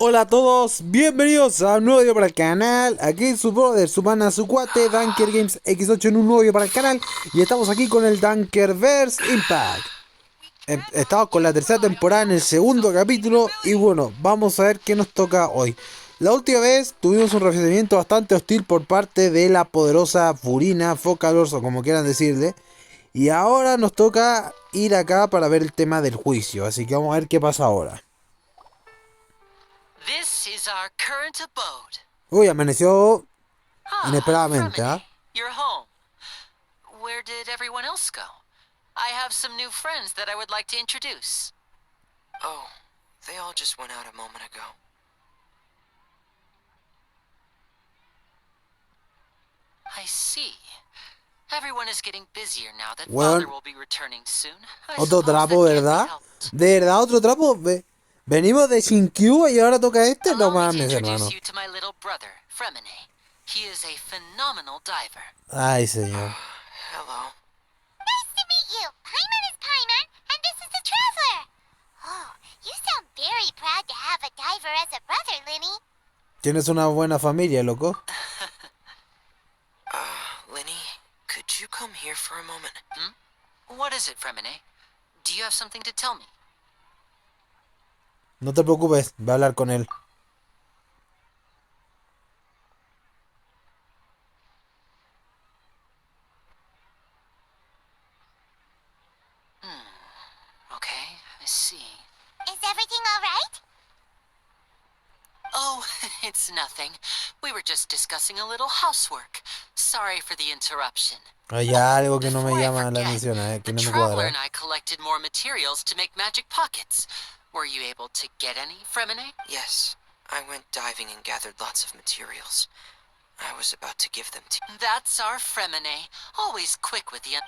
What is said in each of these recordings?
Hola a todos, bienvenidos a un nuevo video para el canal. Aquí su brother, su pana, su cuate, Danker Games X8 en un nuevo video para el canal. Y estamos aquí con el Dankerverse Impact. Estamos con la tercera temporada en el segundo capítulo. Y bueno, vamos a ver qué nos toca hoy. La última vez tuvimos un recibimiento bastante hostil por parte de la poderosa Furina, Focalors o como quieran decirle. Y ahora nos toca ir acá para ver el tema del juicio. Así que vamos a ver qué pasa ahora. This is our current abode. Uy, amaneció inesperadamente, Fremine, ¿ah? you're home. Where did everyone else go? I have some new friends that I would like to introduce. Oh, they all just went out a moment ago. I see. Everyone is getting busier now that Bueno, Father will be returning soon. I otro suppose that trapo, can't be ¿verdad? helped. ¿De verdad otro trapo? Venimos de Shinkyu y ahora toca este. No Allow me to mames, introduce hermano. you to my little brother, Fremine. He is a phenomenal diver. Ay, señor. Hello. Nice to meet you. Paimon is Paimon, and this is the Traveler. Oh, you sound very proud to have a diver as a brother, Linny. Tienes una buena familia, loco. Linny, could you come here for a moment? What is it, Fremine? Do you have something to tell me? No te preocupes, voy a hablar con él. Okay, I see. Is everything all right? Oh, it's nothing. We were just discussing a little housework. Sorry for the interruption. Hay algo que no me Before I llama la forget, atención, que the no me Traveler cuadra. and I collected more materials to make magic pockets. Were you able to get any, Fremine? Yes, I went diving and gathered lots of materials. I was about to give them to... That's our Fremine. Always quick with the...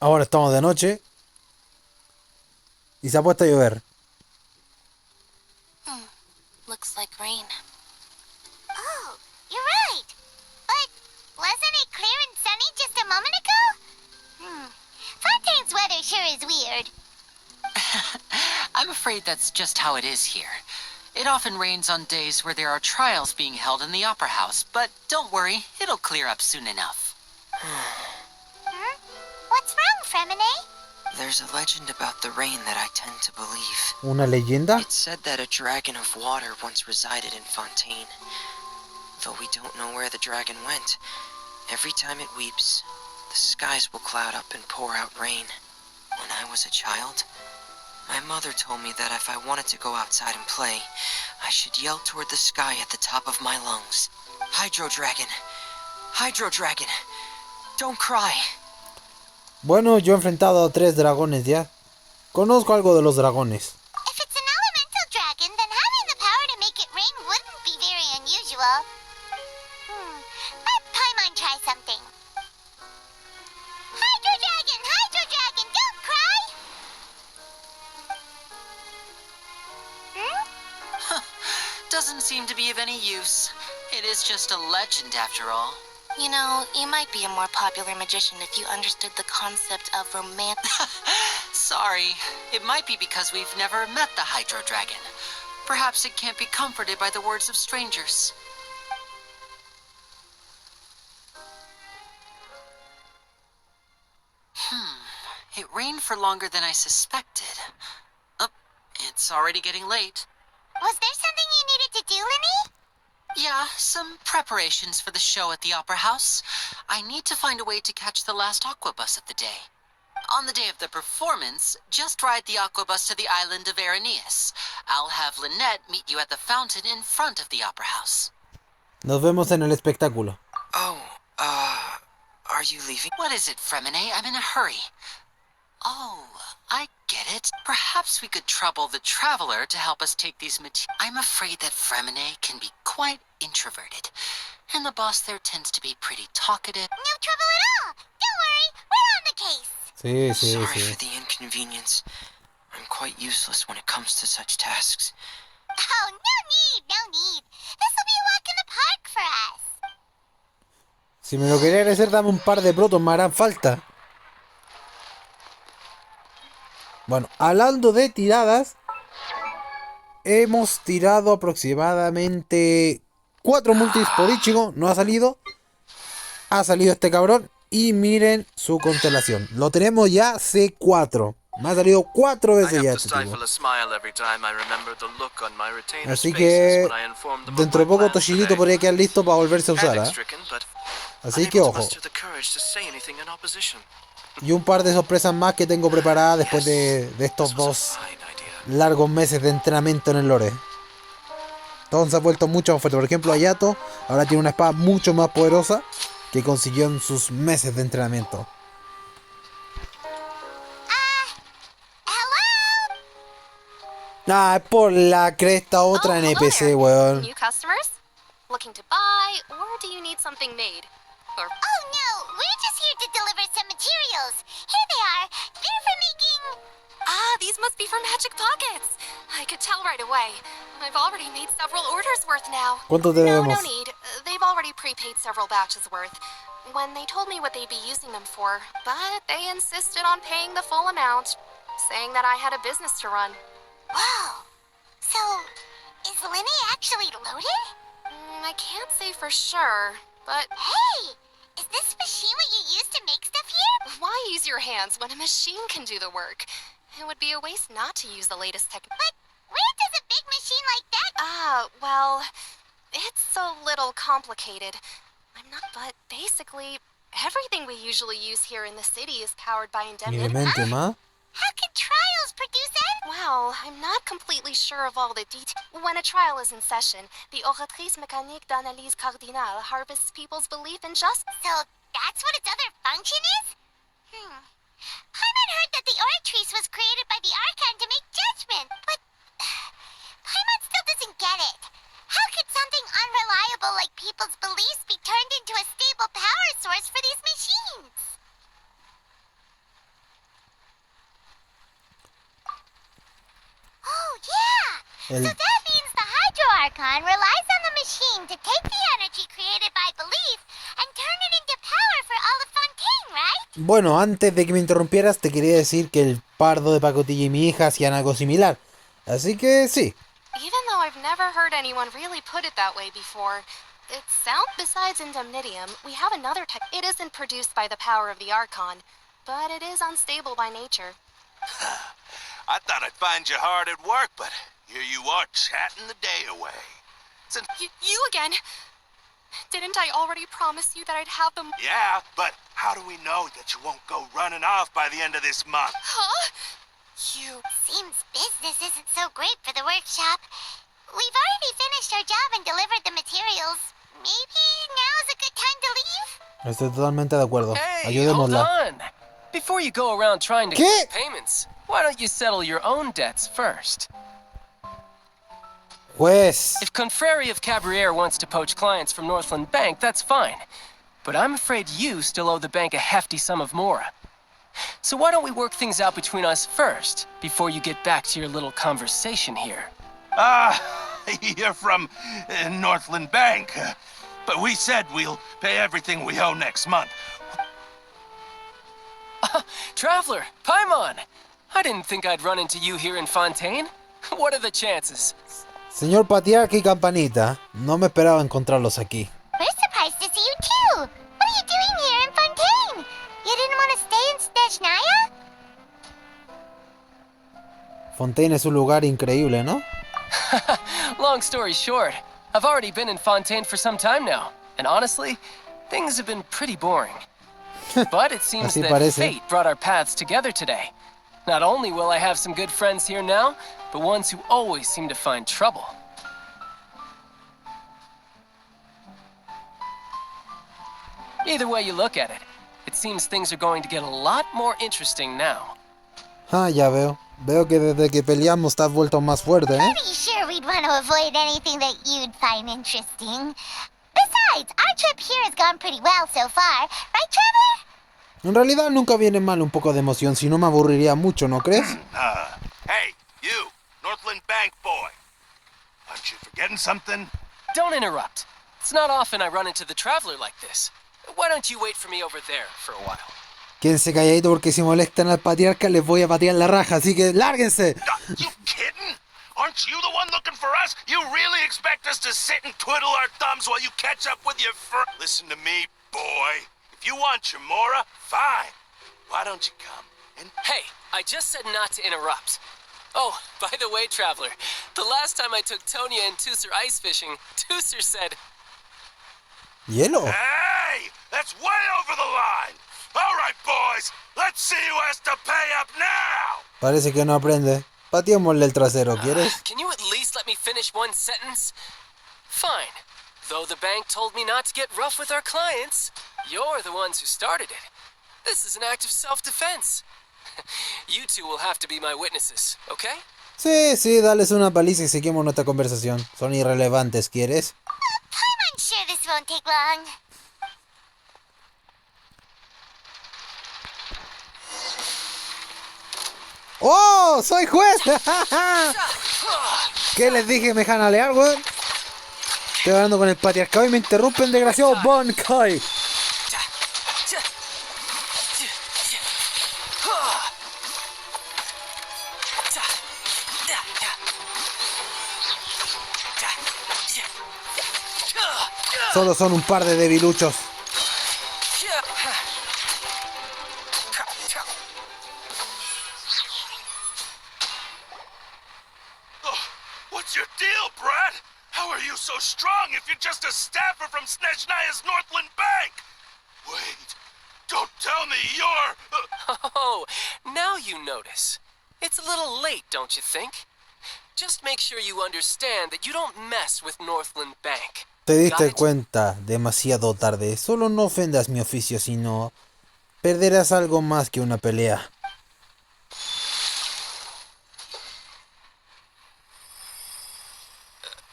Ahora estamos de noche. Y se ha puesto a llover. Looks like rain. Oh, you're right. But wasn't it clear and sunny just a moment ago? Fontaine's weather sure is weird. I'm afraid that's just how it is here. It often rains on days where there are trials being held in the Opera House, but don't worry, it'll clear up soon enough. What's wrong, Fremine? There's a legend about the rain that I tend to believe. ¿Una leyenda? It's said that a dragon of water once resided in Fontaine. Though we don't know where the dragon went, every time it weeps, the skies will cloud up and pour out rain. When I was a child, my mother told me that if I wanted to go outside and play, I should yell toward the sky at the top of my lungs. Hydro Dragon! Hydro Dragon! Don't cry! Bueno, yo he enfrentado a 3 dragones ya. Conozco algo de los dragones. If it's an elemental dragon, then having the power to make it rain wouldn't be very unusual. Let Paimon try something. Hydro Dragon, don't cry! Doesn't seem to be of any use. It is just a legend after all. You know, you might be a more popular magician if you understood the concept of romantic. Sorry, it might be because we've never met the Hydro Dragon. Perhaps it can't be comforted by the words of strangers. It rained for longer than I suspected. Oh, it's already getting late. Was there something you needed to do, Linny? Yeah, some preparations for the show at the Opera House. I need to find a way to catch the last aqua bus of the day. On the day of the performance, just ride the aqua bus to the island of Aeneas. I'll have Lynette meet you at the fountain in front of the Opera House. Nos vemos en el espectáculo. Oh, are you leaving? What is it, Fremine? I'm in a hurry. Oh, I get it. Perhaps we could trouble the Traveler to help us take these materials. I'm afraid that Fremine can be quite introverted, and the boss there tends to be pretty talkative. No trouble at all. Don't worry, we're on the case. Sí, sí, Sorry sí. for the inconvenience. I'm quite useless when it comes to such tasks. Oh, no need. This'll be a walk in the park for us. Si me lo quería agradecer, dame un par de protos, me harán falta. Bueno, hablando de tiradas, hemos tirado aproximadamente 4 multis por Ichigo, no ha salido. Ha salido este cabrón y miren su constelación. Lo tenemos ya C4. Me ha salido 4 veces ya este tipo. Así que dentro de poco Toshirito podría quedar listo para volverse a usar, ¿eh? Así que ojo. Y un par de sorpresas más que tengo preparadas después de estos 2 largos meses de entrenamiento en el lore. Todo se ha vuelto mucho más fuerte. Por ejemplo, Ayato ahora tiene una espada mucho más poderosa que consiguió en sus meses de entrenamiento. Ah, por la cresta otra NPC, weón. New customers? Looking to buy, or do you need something made? Or Oh no, we're just here to deliver some materials. Here they are. They're for making... these must be for magic pockets. I could tell right away. I've already made several orders worth now. ¿Cuánto te debemos? No need. They've already prepaid several batches worth. When they told me what they'd be using them for, but they insisted on paying the full amount, saying that I had a business to run. Whoa. So, is Linny actually loaded? I can't say for sure, but Hey, is this machine what you use to make stuff here? why use your hands when a machine can do the work? It would be a waste not to use the latest tech. But where does a big machine like that... Well, it's a little complicated. But basically, everything we usually use here in the city is powered by indemnity. ¿Ah? How can trials produce that? Well, I'm not completely sure of all the details. When a trial is in session, the Oratrice Mécanique d'Analyse Cardinale harvests people's belief in justice. So that's what its other function is? Paimon heard that the Oratrice was created by the Archon to make judgment, but Paimon still doesn't get it. How could something unreliable like people's beliefs be turned into a stable power source for these machines? Oh, yeah! So that means the Hydro Archon relies on the machine to take the energy created by belief and turn it into power for all of Fontaine, right? Bueno, antes de que me interrumpieras, te quería decir que el pardo de pacotilla y mi hija hacían algo similar. Así que sí. Even though I've never heard anyone really put it that way before, it sounds, besides indemnitium, we have another tech. It isn't produced by the power of the Archon, but it is unstable by nature. I thought I'd find you hard at work, but here you are chatting the day away. Since You again? Didn't I already promise you that I'd have them? yeah, but how do we know that you won't go running off by the end of this month? Huh? Seems business isn't so great for the workshop. We've already finished our job and delivered the materials. Maybe now's a good time to leave? Estoy totalmente de acuerdo. Hey, hold Ayudémosla. on. Before you go around trying to ¿Qué? collect payments, why don't you settle your own debts first? Juez. If Confreri of Cabriere wants to poach clients from Northland Bank, that's fine. But I'm afraid you still owe the bank a hefty sum of mora. So why don't we work things out between us first, before you get back to your little conversation here? You're from Northland Bank. But we said we'll pay everything we owe next month. Traveler, Paimon! I didn't think I'd run into you here in Fontaine. What are the chances? Señor Patriarca y Campanita, no me esperaba encontrarlos aquí. We're surprised to see you too. What are you doing here in Fontaine? You didn't want to stay in Snezhnaya? Fontaine es un lugar increíble, ¿no? Long story short, I've already been in Fontaine for some time now, and honestly, things have been pretty boring. But it seems Así that parece. fate brought our paths together today. Not only will I have some good friends here now, but ones who always seem to find trouble. Either way you look at it, it seems things are going to get a lot more interesting now. Ah, ya veo. Veo que desde que peleamos te has vuelto más fuerte, ¿eh? Pretty sure we'd want to avoid anything that you'd find interesting. Besides, our trip here has gone pretty well so far, right, Traveler? En realidad nunca viene mal un poco de emoción, si no me aburriría mucho, ¿no crees? Hey, you, Northland Bank boy. Aren't you forgetting something? Don't interrupt. It's not often I run into the Traveler like this. Why don't you wait for me over there for a while? Quédense calladito porque si molestan al patriarca les voy a patear la raja, así que lárguense. You kidding? Aren't you the one looking for us? You really expect us to sit and twiddle our thumbs while you catch up with your Listen to me, boy. If you want Chamora, fine. Why don't you come? And Hey, I just said not to interrupt. Oh, by the way, Traveler, the last time I took Tonya and Tooser ice fishing, Tooser said, Hielo. Hey! That's way over the line! All right, boys, let's see who has to pay up now! Parece que no aprende. Pateémosle el trasero, ¿quieres? Can you at least let me finish one sentence? Fine. Though the bank told me not to get rough with our clients, you're the ones who started it. This is an act of self-defense. You two will have to be my witnesses, okay? Sí, dales una paliza y seguimos nuestra conversación. Son irrelevantes, ¿quieres? I'm sure this won't take long. ¡Oh! ¡Soy juez! ¿Qué les dije? ¿Me dejan alear, weón? Estoy hablando con el patriarcado y me interrumpen, desgraciado Bon Kai. Solo son un par de debiluchos. What's your deal, Brad? How are you so strong if you're just a staffer from Snezhnaya's Northland Bank? Wait, don't tell me you're... Oh, now you notice. It's a little late, don't you think? Just make sure you understand that you don't mess with Northland Bank. Te diste Got it? cuenta demasiado tarde. Solo no ofendas mi oficio, sino perderás algo más que una pelea.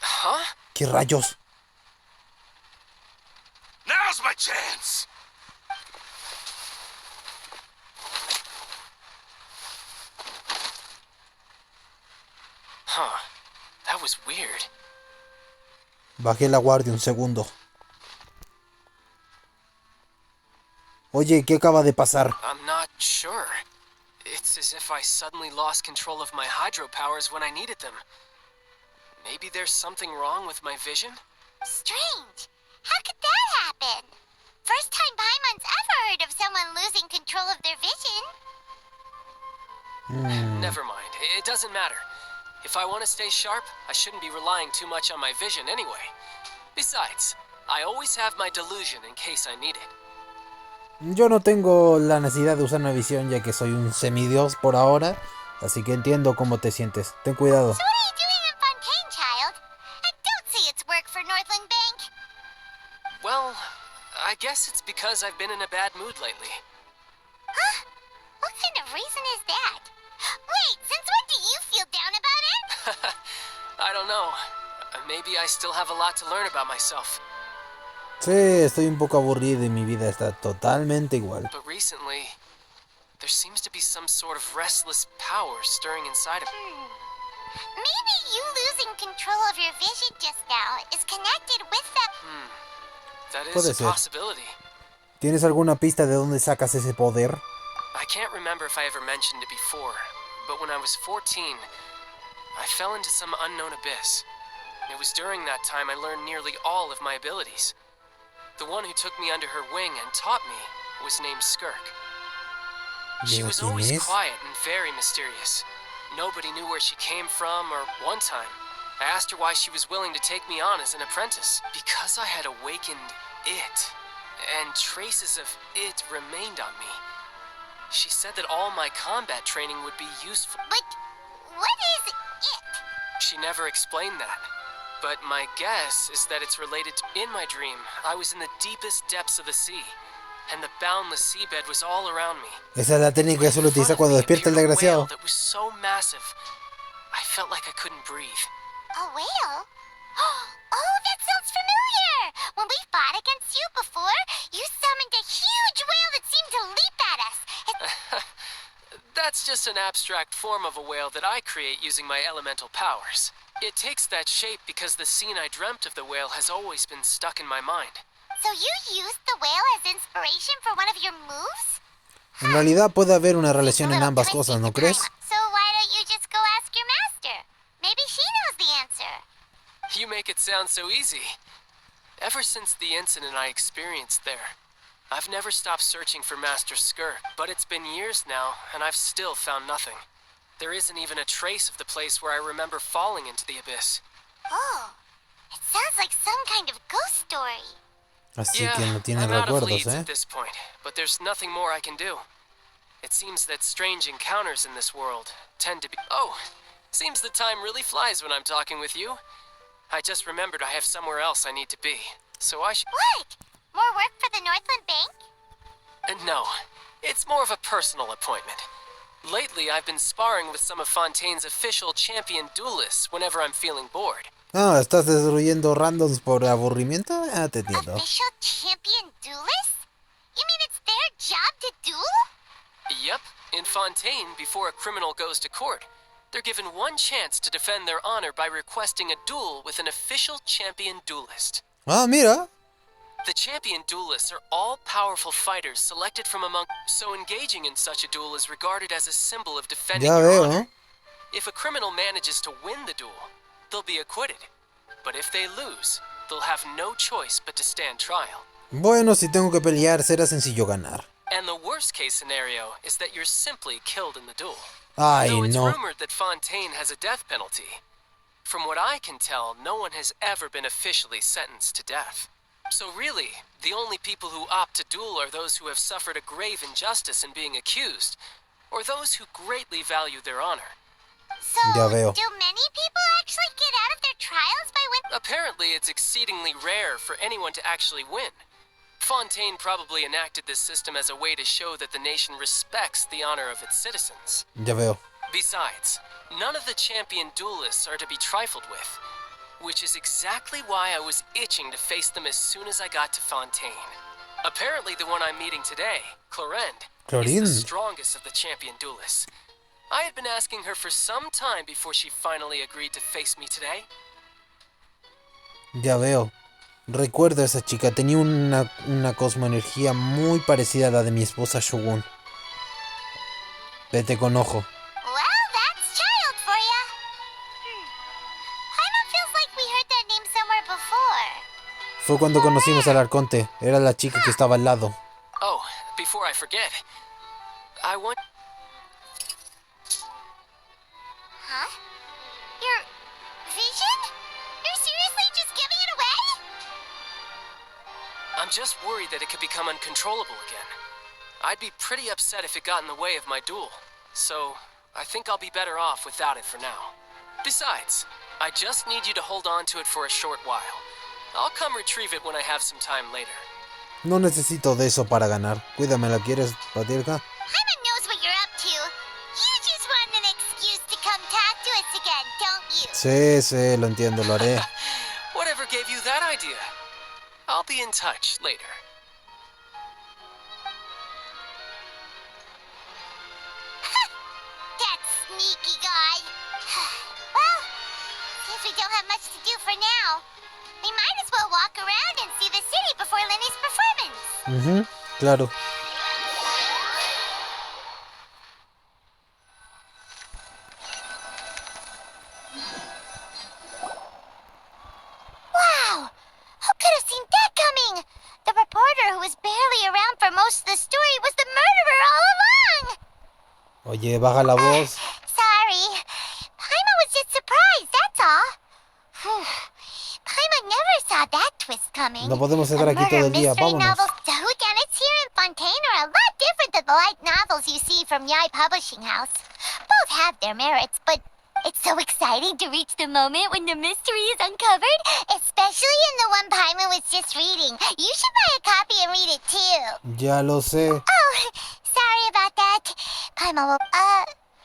Huh? ¿Qué rayos? Now's my chance! Huh. That was weird. Bajé la guardia un segundo. Oye, ¿qué acaba de pasar? I'm not sure. It's as if I suddenly lost control of my hydropowers when I needed them. Maybe there's something wrong with my vision? Strange. How could that happen? First time Paimon's ever heard of someone losing control of their vision. Never mind. It doesn't matter. If I want to stay sharp, I shouldn't be relying too much on my vision anyway. Besides, I always have my delusion in case I need it. Yo no tengo la necesidad de usar una visión ya que soy un semidios por ahora, así que entiendo cómo te sientes. Ten cuidado. So what are you doing in Fontaine, child? I don't see its work for Northland Bank. Well, I guess it's because I've been in a bad mood lately. Huh? What kind of reason is that? Wait, since when do you feel down about it? I don't know. Maybe I still have a lot to learn about myself. Sí, estoy un poco aburrido y mi vida está totalmente igual. But recently, there seems to be some sort of restless power stirring inside of me. Maybe you losing control of your vision just now is connected with that. That is Puede a ser. possibility. ¿Tienes alguna pista de dónde sacas ese poder? I can't remember if I ever mentioned it before, but when I was 14, I fell into some unknown abyss. It was during that time I learned nearly all of my abilities. The one who took me under her wing and taught me was named Skirk. She was ¿Quién always es? quiet and very mysterious. Nobody knew where she came from, or one time, I asked her why she was willing to take me on as an apprentice. Because I had awakened it, and traces of it remained on me. She said that all my combat training would be useful. But what is it? She never explained that. But my guess is that it's related to... In my dream, I was in the deepest depths of the sea, and the boundless seabed was all around me. Esa es la técnica que suele utilizar cuando despierta el desgraciado. That was so massive, I felt like I couldn't breathe. A whale? Oh, that sounds familiar! When we fought against you before, you summoned a huge whale that seemed to leap at us. That's just an abstract form of a whale that I create using my elemental powers. It takes that shape because the scene I dreamt of the whale has always been stuck in my mind. So you used the whale as inspiration for one of your moves? En realidad puede haber una Seems a relación en little ambas twisty cosas, ¿no to crees? Paimon. So why don't you just go ask your master? Maybe she knows the answer. You make it sound so easy. Ever since the incident I experienced there, I've never stopped searching for Master Skirk, but it's been years now, and I've still found nothing. There isn't even a trace of the place where I remember falling into the abyss. Oh, it sounds like some kind of ghost story. Así que no tiene I'm out of recuerdos, leads ¿eh? at this point, but there's nothing more I can do. It seems that strange encounters in this world tend to be... Oh, seems the time really flies when I'm talking with you. I just remembered I have somewhere else I need to be, so I should... What? More work for the Northland Bank? No, it's more of a personal appointment. Lately, I've been sparring with some of Fontaine's official champion duelists whenever I'm feeling bored. Ah, ¿estás destruyendo randoms por aburrimiento? Ah, te entiendo. Official champion duelists? You mean it's their job to duel? Yep, in Fontaine, before a criminal goes to court, they're given one chance to defend their honor by requesting a duel with an official champion duelist. Ah, mira. The champion duelists are all-powerful fighters selected from among... So engaging in such a duel is regarded as a symbol of defending Ya your veo. honor. If a criminal manages to win the duel, they'll be acquitted. But if they lose, they'll have no choice but to stand trial. Bueno, si tengo que pelear, será sencillo ganar. And the worst-case scenario is that you're simply killed in the duel. Ay, Though it's no. rumored that Fontaine has a death penalty. From what I can tell, no one has ever been officially sentenced to death. So really, the only people who opt to duel are those who have suffered a grave injustice in being accused, or those who greatly value their honor. So, Ya veo. do many people actually get out of their trials by winning? Apparently, it's exceedingly rare for anyone to actually win. Fontaine probably enacted this system as a way to show that the nation respects the honor of its citizens. Ya veo. Besides, none of the champion duelists are to be trifled with, which is exactly why I was itching to face them as soon as I got to Fontaine. Apparently, the one I'm meeting today, Clorinde, is Clorinde. the strongest of the champion duelists. I had been asking her for some time before she finally agreed to face me today. Ya veo. Recuerdo a esa chica. Tenía una cosmoenergía muy parecida a la de mi esposa Shogun. Vete con ojo. Well, that's child for ya. Paimon feels like we heard that name somewhere before. Fue cuando conocimos al arconte. Era la chica que estaba al lado. Oh, before I forget, I want... Huh? Your vision? You're seriously just giving it away? I'm just worried that it could become uncontrollable again. I'd be pretty upset if it got in the way of my duel, so I think I'll be better off without it for now. Besides, I just need you to hold on to it for a short while. I'll come retrieve it when I have some time later. No necesito de eso para ganar. Cuídame, ¿la quieres, Patirka? Paimon knows what you're up to. You just want an excuse to come talk to us again, don't you? Sí, sí, lo entiendo, lo haré. Whatever gave you that idea? I'll be in touch later. That sneaky guy. Well, since we don't have much to do for now, we might as well walk around and see the city before Lenny's performance. Claro. Wow! Who could have seen that coming? The reporter who was barely around for most of the story was the murderer all along! Oye, baja la voz. Sorry. Paimon was just surprised, that's all. Paimon never saw that twist coming. No podemos estar The aquí todo el murder día, mystery vámonos. novels, the whodunits here in Fontaine are a lot different than the light novels you see from Yai Publishing House. Both have their merits, but it's so exciting to reach the moment when the mystery is uncovered, especially in the one Paimon was just reading. You should buy a copy and read it too. Ya lo sé. Oh, sorry about that. Paimon will...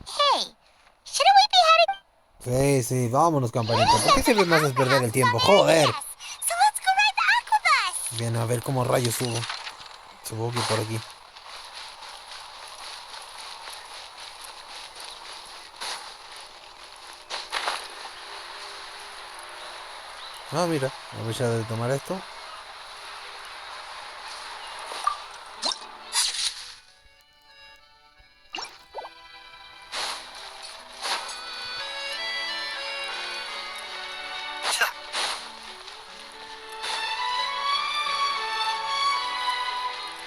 hey, shouldn't we be headed... Sí, sí, vámonos, campanita. ¿Por qué siempre me haces perder el tiempo? Joder. So let's go ride the aquabus. Bien, a ver cómo rayos subo. Subo aquí por aquí. Ah, mira. A ver, ya de tomar esto.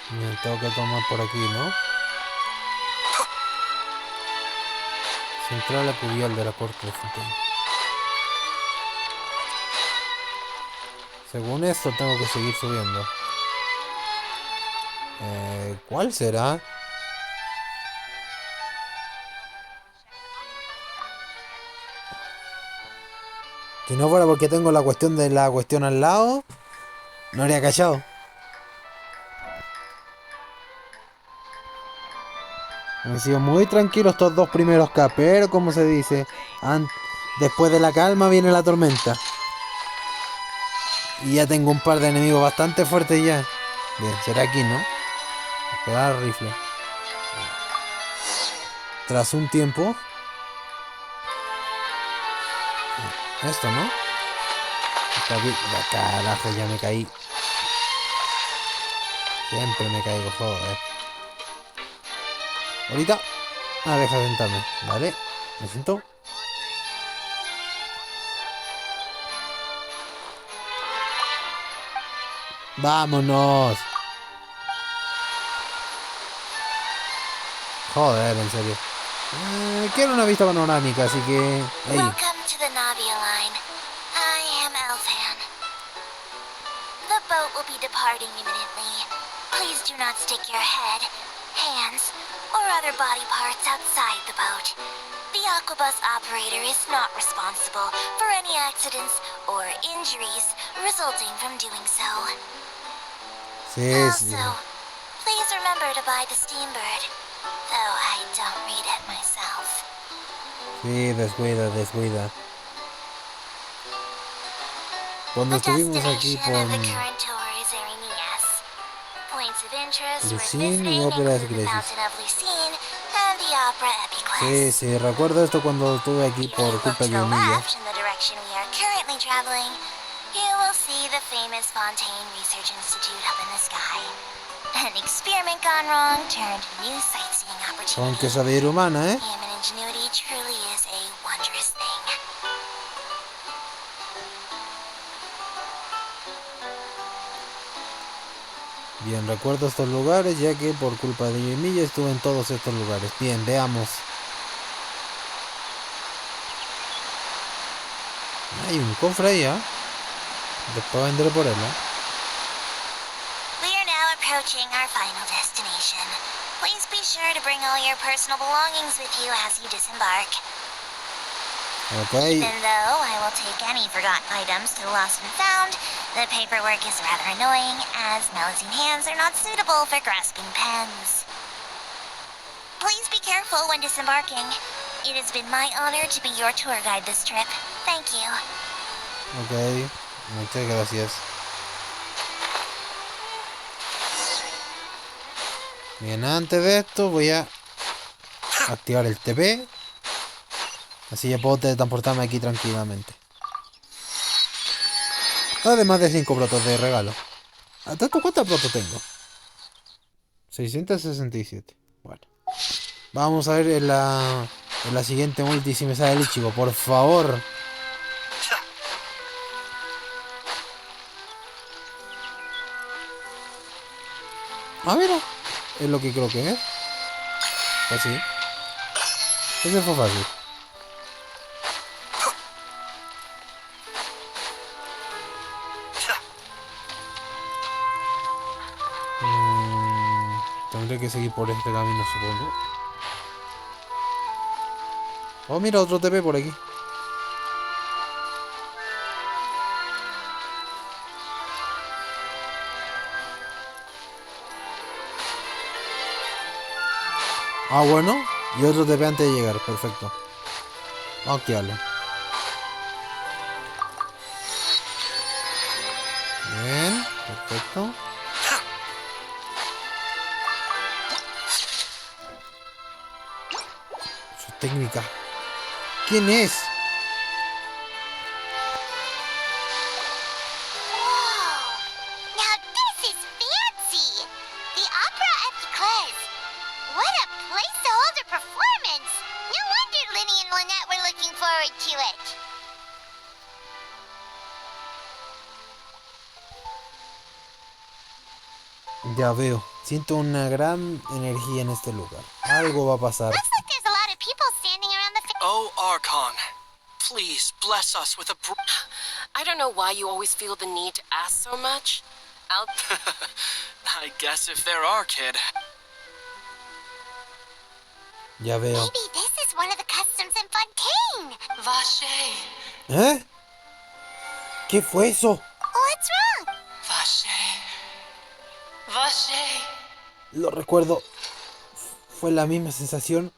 Bien, tengo que tomar por aquí, ¿no? Central acudial de la puerta de Fontaine. Según esto tengo que seguir subiendo. ¿Cuál será? Si no fuera porque tengo la cuestión al lado, no habría cachado. Han sido muy tranquilos estos dos primeros K, pero como se dice, después de la calma viene la tormenta. Y ya tengo un par de enemigos bastante fuertes ya. Bien, será aquí, ¿no? Esperar al rifle. Tras un tiempo. Esto, ¿no? Está bien. Carajo, ya me caí. Siempre me caigo, joder. Ahorita. Deja de sentarme. Vale. Me siento. ¡Vámonos! Joder, en serio. Quiero una vista panorámica, así que... Hey. Welcome to the Navia line. I am Elfan. The boat will be departing imminently. Please do not stick your head, hands, or other body parts outside the boat. The Aquabus operator is not responsible for any accidents or injuries resulting from doing so. Sí, Also, please remember to buy the Steambird, though I don't read it myself. Sí, descuida. Cuando The estuvimos aquí destination of the con current tour is Erinias. Points of interest for Lucine visiting y Ópera include the Esglesis. Fountain of Lucine and the Opera Epiclese. Sí, recuerdo esto cuando estuve aquí If por you look culpa to de the Emilia. left in the direction we are currently traveling, you will see the famous Fontaine Research Institute up in the sky. An experiment gone wrong turned new sightseeing Con opportunity. quesadilla humana, ¿eh? Human ingenuity truly is a wondrous thing. Bien, recuerdo estos lugares ya que por culpa de Emilia estuve en todos estos lugares. Bien, veamos. Hay un cofre ahí, ¿eh? Después vendré por él, ¿eh? We are now approaching our final destination. Please be sure to bring all your personal belongings with you as you disembark. Ok. Even though I will take any forgotten items to lost and found, the paperwork is rather annoying as Melusine hands are not suitable for grasping pens. Please be careful when disembarking. It has been my honor to be your tour guide this trip. Thank you. Ok. Muchas gracias. Bien, antes de esto voy a activar el TP. Así ya puedo teletransportarme aquí tranquilamente. Además de 5 brotos de regalo. ¿Tanto cuántos brotos tengo? 667. Bueno. Vamos a ver en la siguiente multi si me sale el Ichigo, por favor. Mira. Es lo que creo que es. Pues sí. Ese fue fácil. Tendré que seguir por este camino, supongo. Oh, mira, otro TP por aquí. Ah, bueno. Y otro TP antes de llegar, perfecto. Vamos a activarlo. Bien, perfecto. Su técnica. ¿Quién es? Whoa! Now this is fancy! The Opera Epiclese. What a place to hold a performance! No wonder Linny and Lynette were looking forward to it. Ya veo. Siento una gran energía en este lugar. Algo va a pasar. Looks like there's a lot of people standing around the Oh, Archon, please bless us with a I don't know why you always feel the need to ask so much. I guess if there are, kid. Ya veo. Maybe this is one of the customs in Fontaine. Vache, ¿Eh? ¿Qué fue eso? What's wrong? Vache, Vache. Lo recuerdo. Fue la misma sensación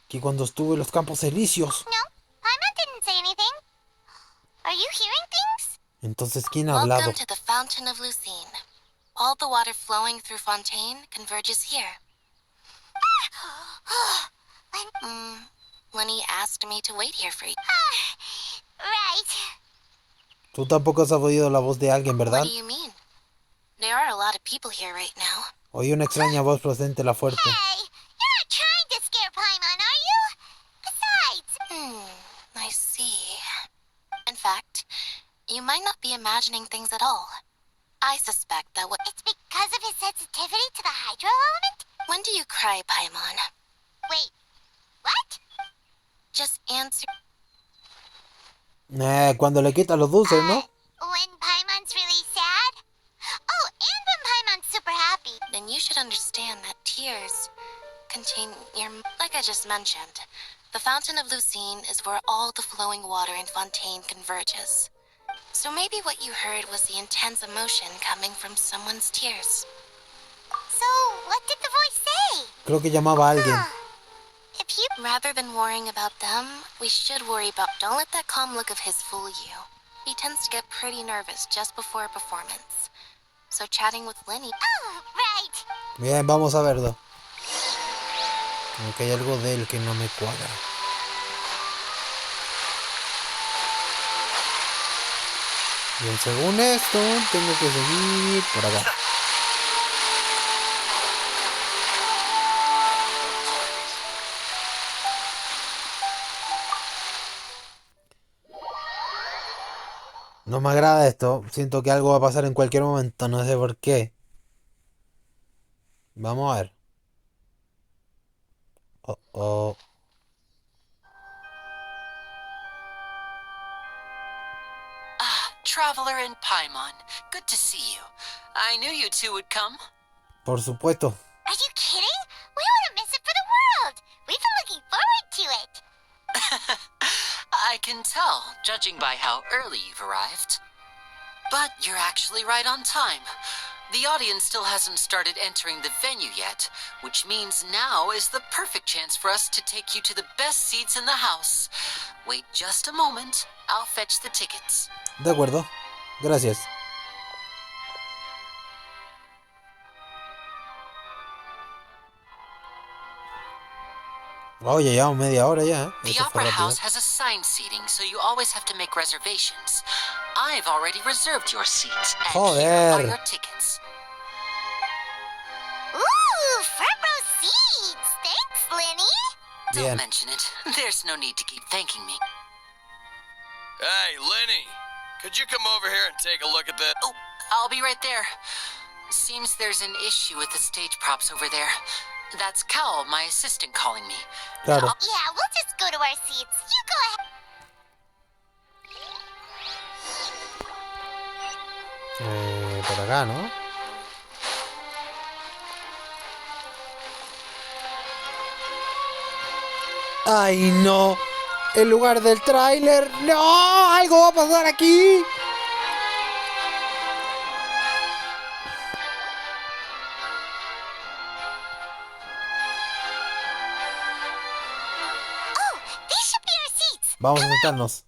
que cuando estuve en los campos elíseos. No, Paimon didn't say anything. Are you hearing things? Entonces, ¿quién ha hablado? Welcome to the Fountain of Lucine. All the water flowing through Fontaine converges here. Lenny asked me to wait here for you. Right. Tú tampoco has oído la voz de alguien, ¿verdad? What do you mean? There are a lot of people here right now. Oí una extraña voz procedente de la fuerte. Hey, you're not trying to scare Paimon, are you? Besides... I see. In fact, you might not be imagining things at all. I suspect that what... It's because of his sensitivity to the hydro element? When do you cry, Paimon? Wait, what? Just answer. Cuando le quitas los dulces, ¿no? When Paimon's really sad? Oh, and when Paimon's super happy. Then you should understand that tears contain your... Like I just mentioned, the Fountain of Lucine is where all the flowing water in Fontaine converges. So maybe what you heard was the intense emotion coming from someone's tears. So, what did the voice say? Creo que llamaba a alguien. If you... Rather than worrying about them, we should worry about... Don't let that calm look of his fool you. He tends to get pretty nervous just before a performance. So chatting with Lenny... Oh, right. Bien, vamos a verlo. Como que hay algo de él que no me cuadra. Bien, según esto, tengo que seguir por acá. No me agrada esto. Siento que algo va a pasar en cualquier momento. No sé por qué. Vamos a ver. Oh, oh. Traveler and Paimon, good to see you. I knew you two would come. Por supuesto. Are you kidding? We wouldn't miss it for the world. We've been looking forward to it. I can tell, judging by how early you've arrived. But you're actually right on time. The audience still hasn't started entering the venue yet, which means now is the perfect chance for us to take you to the best seats in the house. Wait just a moment. I'll fetch the tickets. De acuerdo. Gracias. Oye, llevamos media hora ya, ¿eh? The Eso fue Opera rápido. House has assigned seating, so you always have to make reservations. I've already reserved your seats, and here are Joder. your tickets. Ooh, front row seats. Thanks, Lenny. Don't Bien. mention it. There's no need to keep thanking me. Hey, Lenny, could you come over here and take a look at this? Oh, I'll be right there. Seems there's an issue with the stage props over there. That's Cal, my assistant, calling me. Claro. Yeah, we'll just go to our seats. You go ahead. Por acá, ¿no? ¡Ay, no! ¡El lugar del tráiler! ¡No! ¡Algo va a pasar aquí! Oh, these should be our seats. Vamos a sentarnos.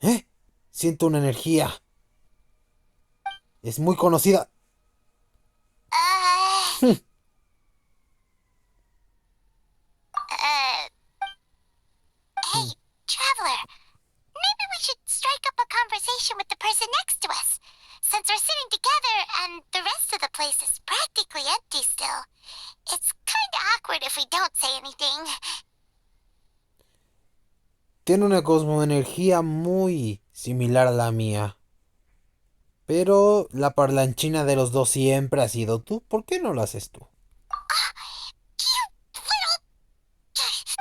¿Eh? Siento una energía. Es muy conocida. Hey, traveler. Maybe we should strike up a conversation with the person next to us. Since we're sitting together and the rest of the place is practically empty still. It's kinda awkward if we don't say anything. Tiene una cosmoenergía muy similar a la mía. Pero la parlanchina de los dos siempre ha sido tú. ¿Por qué no lo haces tú?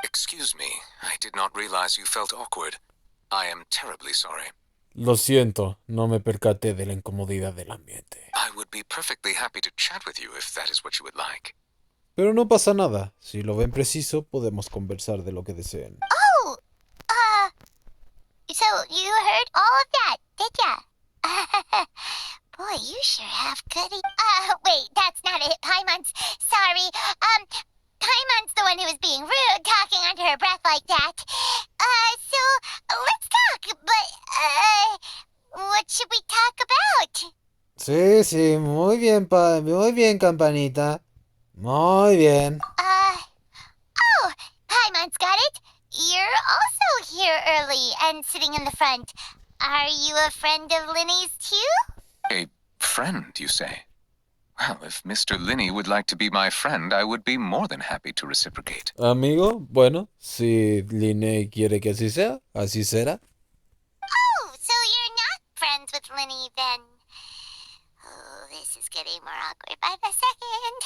Excuse me, I did not realize you felt awkward. I am terribly sorry. Lo siento, no me percaté de la incomodidad del ambiente. I would be perfectly happy to chat with you if that is what you would like. Pero no pasa nada. Si lo ven preciso, podemos conversar de lo que deseen. Oh, so you heard all of that, did ya? Boy, you sure have goody. Wait, that's not it. Paimon's sorry. Paimon's the one who was being rude, talking under her breath like that. So let's talk. But, what should we talk about? Sí, muy bien, campanita. Muy bien. Oh, Paimon's got it. You're also here early and sitting in the front. Are you a friend of Linny's too? A friend, you say? Well, if Mr. Linney would like to be my friend, I would be more than happy to reciprocate. Amigo, bueno, si Linney quiere que así sea, así será. Oh, so you're not friends with Linny then? Oh, this is getting more awkward by the second.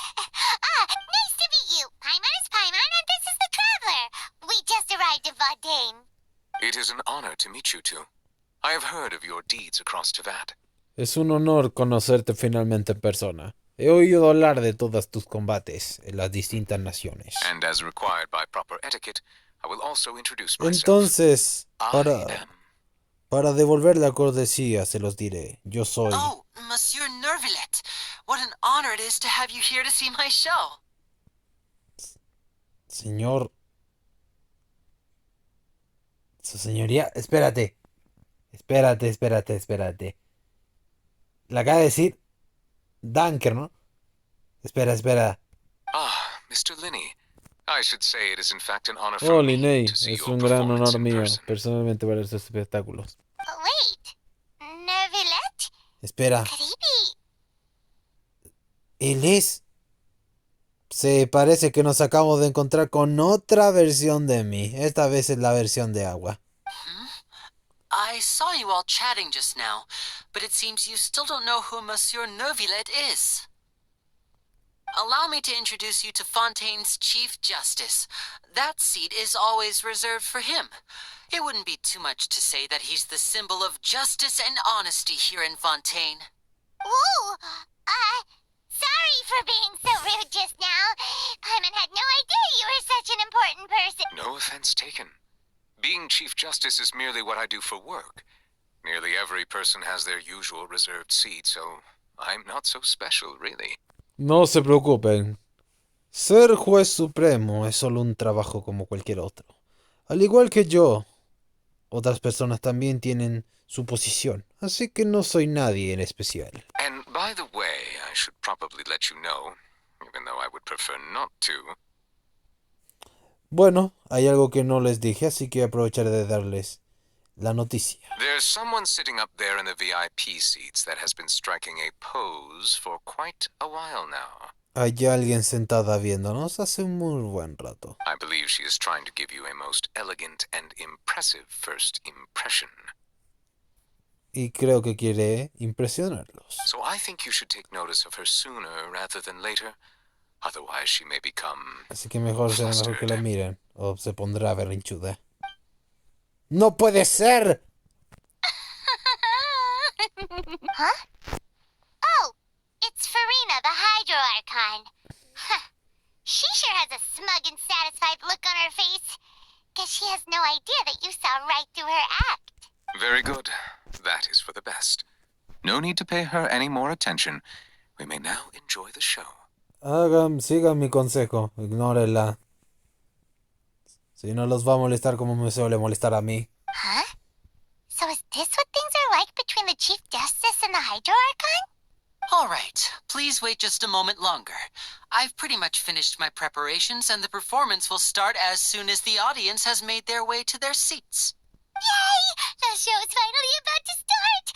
Nice to meet you. Paimon is Paimon, and this is the Traveler. We just arrived in Fontaine. It is an honor to meet you two. I have heard of your deeds across Tevat. Es un honor conocerte finalmente en persona. He oído hablar de todos tus combates en las distintas naciones. And as required by proper etiquette, I will also introduce myself. Entonces, I am... para devolver la cortesía, se los diré. Yo soy... Oh, Monsieur Nervillet. What an honor it is to have you here to see my show. Señor... Su señoría... Espérate. La acaba de decir... Danker, ¿no? Espera. Ah, Mr. Linney. I should say it is in fact an honor Oh, for me Linney, to see es your un gran performance honor in mío, person. personalmente, ver estos espectáculos. Wait, Nervillet? Espera, Creepy. ¿él es? Se parece que nos acabamos de encontrar con otra versión de mí. Esta vez es la versión de agua. I saw you all chatting just now, but it seems you still don't know who Monsieur Nervillet is. Allow me to introduce you to Fontaine's Chief Justice. That seat is always reserved for him. It wouldn't be too much to say that he's the symbol of justice and honesty here in Fontaine. Whoa, sorry for being so rude just now. Paimon had no idea you were such an important person. No offense taken. Being Chief Justice is merely what I do for work. Nearly every person has their usual reserved seat, so I'm not so special, really. No se preocupen. Ser juez supremo es solo un trabajo como cualquier otro. Al igual que yo, otras personas también tienen su posición, así que no soy nadie en especial. And by the way, I should probably let you know, even though I would prefer not to. Bueno, hay algo que no les dije, así que aprovecharé de darles la noticia. There's someone sitting up there in the VIP seats that has been striking a pose for quite a while now. Hay alguien sentada viéndonos hace un muy buen rato. I believe she is trying to give you a most elegant and impressive first impression. Y creo que quiere impresionarlos. So I think you should take notice of her sooner rather than later. Otherwise she may become... Así que será mejor que la miren, o se pondrá berrinchuda. ¡No puede ser! Huh? Oh, it's Farina, the Hydro Archon. She sure has a smug and satisfied look on her face. Guess she has no idea that you saw right through her act. Very good. That is for the best. No need to pay her any more attention. We may now enjoy the show. Sigan mi consejo, ignórenla. Si no los va a molestar como me suele molestar a mí. Huh? So is this what things are like between the Chief Justice and the Hydro Archon? All right, please wait just a moment longer. I've pretty much finished my preparations, and the performance will start as soon as the audience has made their way to their seats. Yay! The show is finally about to start!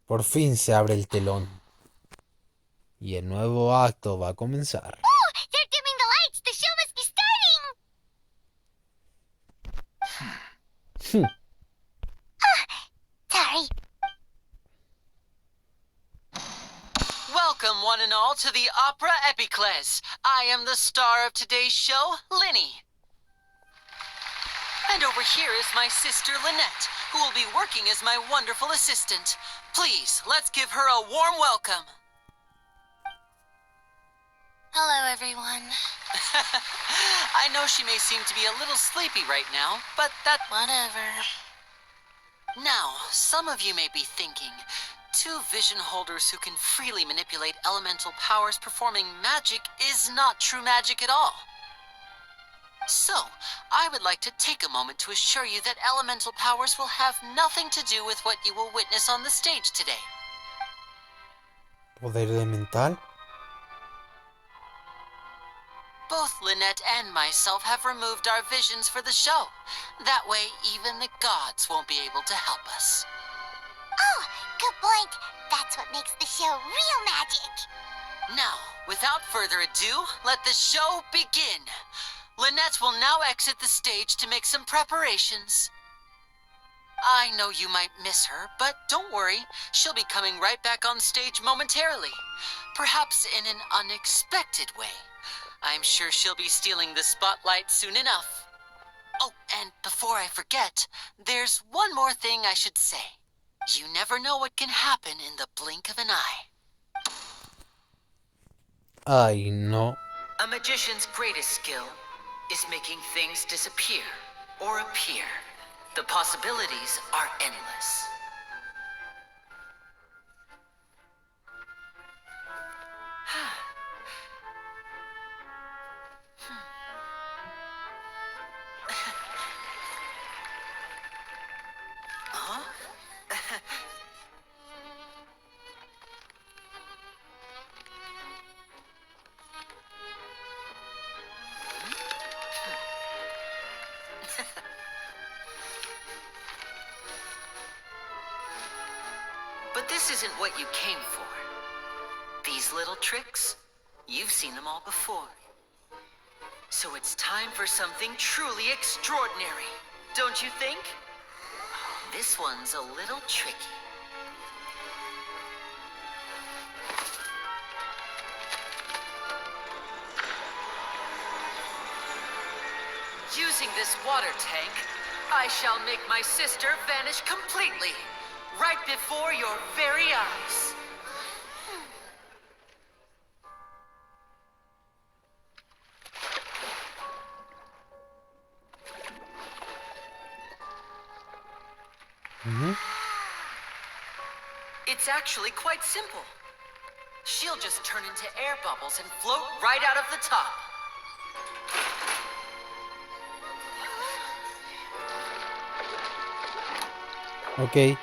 Por fin se abre el telón. Y el nuevo acto va a comenzar. Oh, they're dimming the lights! The show must be starting! Welcome, one and all, to the Opera Epicles. I am the star of today's show, Linny. And over here is my sister, Lynette, who will be working as my wonderful assistant. Please, let's give her a warm welcome. Hello, everyone. I know she may seem to be a little sleepy right now, but that... Whatever. Now, some of you may be thinking, two vision holders who can freely manipulate elemental powers performing magic is not true magic at all. So, I would like to take a moment to assure you that elemental powers will have nothing to do with what you will witness on the stage today. Poder elemental. Both Lynette and myself have removed our visions for the show. That way, even the gods won't be able to help us. Oh, good point. That's what makes the show real magic. Now, without further ado, let the show begin. Lynette will now exit the stage to make some preparations. I know you might miss her, but don't worry. She'll be coming right back on stage momentarily. Perhaps in an unexpected way. I'm sure she'll be stealing the spotlight soon enough. Oh, and before I forget, there's one more thing I should say. You never know what can happen in the blink of an eye. Ay, no. A magician's greatest skill is making things disappear or appear. The possibilities are endless. But this isn't what you came for. These little tricks, you've seen them all before. So it's time for something truly extraordinary, don't you think? This one's a little tricky. Using this water tank, I shall make my sister vanish completely. Right before your very eyes. It's actually quite simple. She'll just turn into air bubbles and float right out of the top. Ok.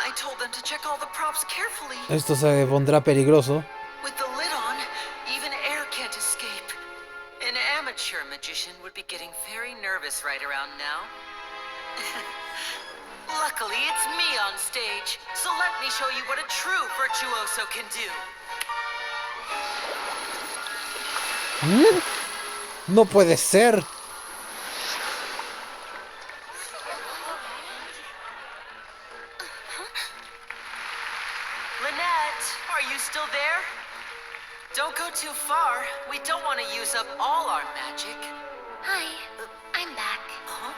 I told them to check all the props carefully. Esto se pondrá peligroso. With the lid on, even air can't escape. An amateur magician would be getting very nervous right around now. Luckily, it's me on stage, so let me show you what a true virtuoso can do. No puede ser. Still there? Don't go too far. We don't want to use up all our magic. Hi, I'm back. Huh?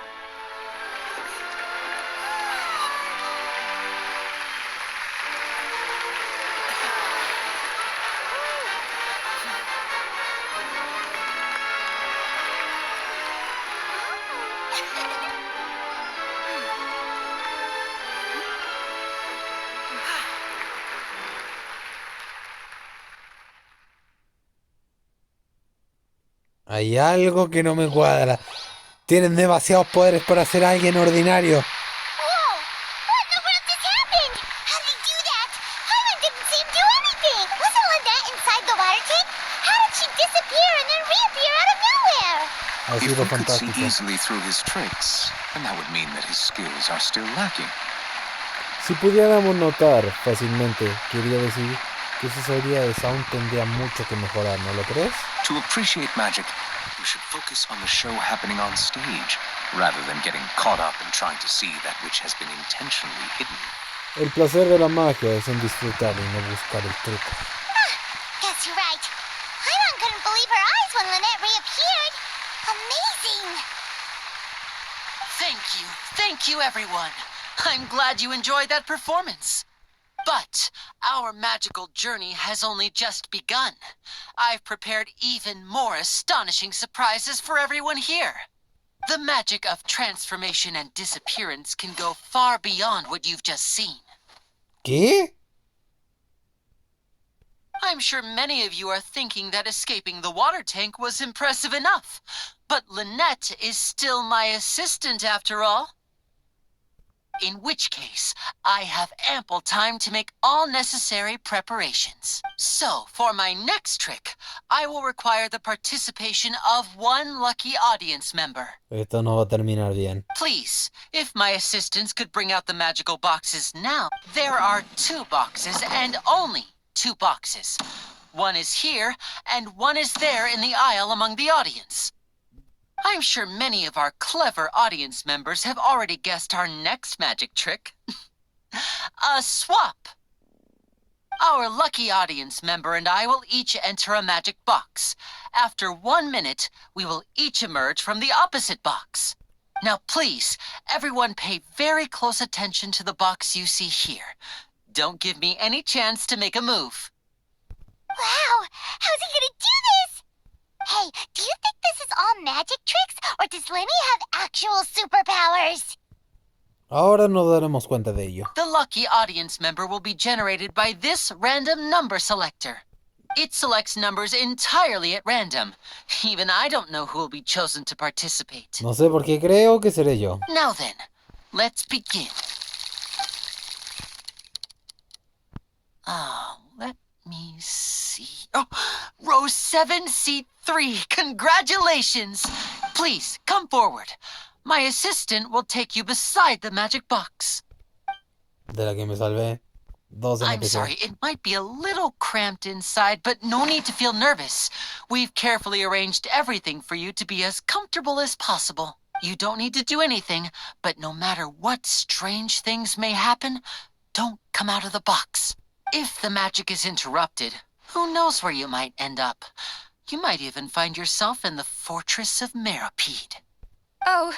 Hay algo que no me cuadra. Tienen demasiados poderes para ser alguien ordinario. Whoa! What in the world just happened? How did he do that? Helen didn't see him do anything. Wasn't Lynette inside the water tank? How did she disappear and then reappear out of nowhere? Ha If sido we could see fantástico. easily through his tricks, then that would mean that his skills are still lacking. Si pudiéramos notar fácilmente, quería decir que sus habilidades aún tendrían mucho que mejorar, ¿no lo crees? To appreciate magic, we should focus on the show happening on stage, rather than getting caught up in trying to see that which has been intentionally hidden. El placer de la magia es en disfrutar y no buscar el truco. Guess you're right. Paimon couldn't believe her eyes when Lynette reappeared. Amazing! Thank you, everyone. I'm glad you enjoyed that performance. But our magical journey has only just begun. I've prepared even more astonishing surprises for everyone here. The magic of transformation and disappearance can go far beyond what you've just seen. ¿Qué? I'm sure many of you are thinking that escaping the water tank was impressive enough. But Lynette is still my assistant after all. In which case, I have ample time to make all necessary preparations. So, for my next trick, I will require the participation of one lucky audience member. Esto no va a terminar bien. Please, if my assistants could bring out the magical boxes now. There are 2 boxes and only 2 boxes. One is here, and one is there in the aisle among the audience. I'm sure many of our clever audience members have already guessed our next magic trick. A swap! Our lucky audience member and I will each enter a magic box. After 1 minute, we will each emerge from the opposite box. Now please, everyone pay very close attention to the box you see here. Don't give me any chance to make a move. Wow! How's he gonna do this? Hey, do you think this is all magic tricks, or does Lenny have actual superpowers? Ahora nos daremos cuenta de ello. The lucky audience member will be generated by this random number selector. It selects numbers entirely at random. Even I don't know who will be chosen to participate. No sé por qué creo que seré yo. Now then, let's begin. Let me see. Oh, row 7, seat 3. Congratulations! Please, come forward. My assistant will take you beside the magic box. De la que me salvé. 2 en I'm especial. sorry, it might be a little cramped inside, but no need to feel nervous. We've carefully arranged everything for you to be as comfortable as possible. You don't need to do anything, but no matter what strange things may happen, don't come out of the box. If the magic is interrupted, who knows where you might end up? You might even find yourself in the Fortress of Meropide. Oh,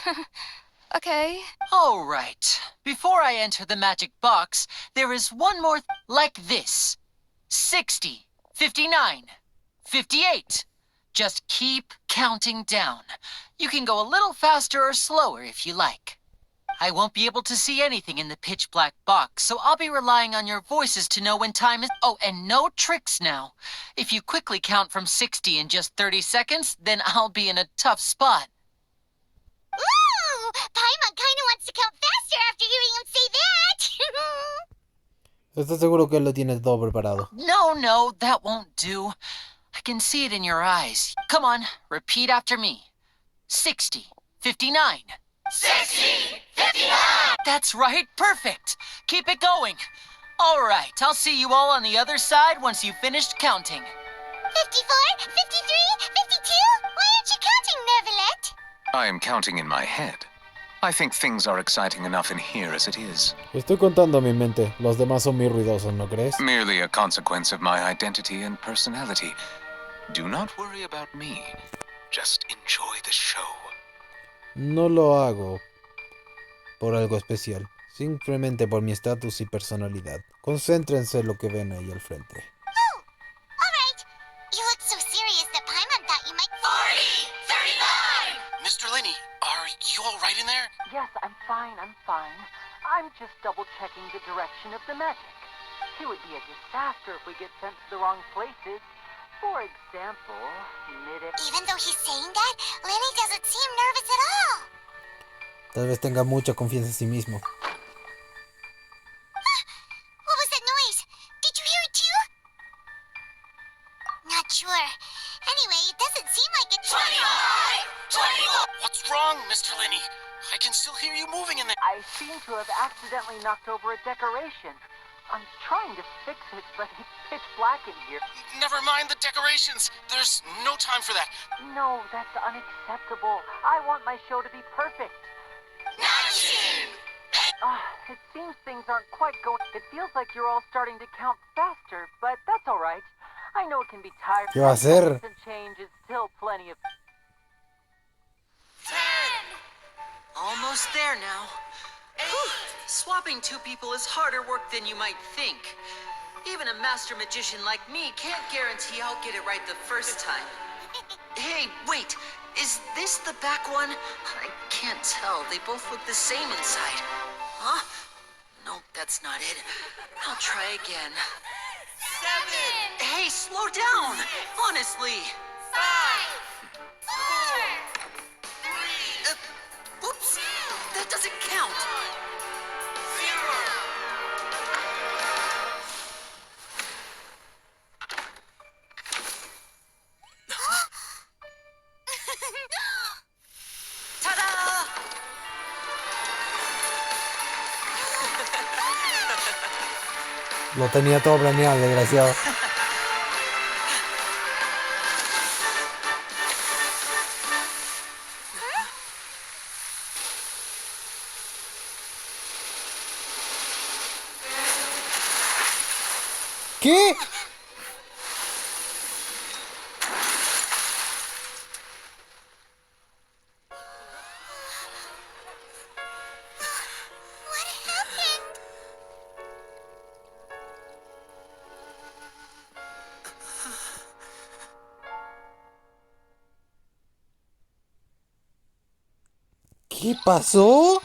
okay. All right. Before I enter the magic box, there is one more like this. 60, 59, 58. Just keep counting down. You can go a little faster or slower if you like. I won't be able to see anything in the pitch black box, so I'll be relying on your voices to know when time is... Oh, and no tricks now. If you quickly count from 60 in just 30 seconds, then I'll be in a tough spot. Ooh! Paimon kinda wants to count faster after hearing him say that! Estoy seguro que él lo tiene todo preparado. No, that won't do. I can see it in your eyes. Come on, repeat after me. 60, 59. 60, 59! That's right, perfect. Keep it going. All right, I'll see you all on the other side once you've finished counting. 54, 53, 52? Why aren't you counting, Nervalette? I am counting in my head. I think things are exciting enough in here as it is. Estoy contando en mi mente. Los demás son muy ruidosos, ¿no crees? Merely a consequence of my identity and personality. Do not worry about me. Just enjoy the show. No lo hago por algo especial. Simplemente por mi estatus y personalidad. Concéntrense en lo que ven ahí al frente. Oh! Alright! You look so serious that Paimon thought you might... 40! 39! Mr. Linney, are you all right in there? Yes, I'm fine. I'm just double-checking the direction of the magic. It would be a disaster if we get sent to the wrong places. For example, Even though he's saying that, Lenny doesn't seem nervous at all. Tal vez tenga mucha confianza en sí mismo. What was that noise? Did you hear it too? Not sure. Anyway, it doesn't seem like it's... 25! 21! What's wrong, Mr. Linney? I can still hear you moving in there. I seem to have accidentally knocked over a decoration. I'm trying to fix it, but it's pitch black in here. Never mind the decorations. There's no time for that. No, that's unacceptable. I want my show to be perfect. 19! It seems things aren't quite going. It feels like you're all starting to count faster, but that's all right. I know it can be tiring. ¿Qué va a hacer? Constant change is still plenty of. 10! Almost there now. Whew. Swapping two people is harder work than you might think. Even a master magician like me can't guarantee I'll get it right the first time. Hey, wait. Is this the back one? I can't tell. They both look the same inside. Huh? Nope, that's not it. I'll try again. 7! Hey, slow down! Honestly. 5! 4! 3! Oops! That doesn't count! 0! Ta-da! Lo tenía todo planeado, desgraciado. ¿Qué? What happened? ¿Qué pasó?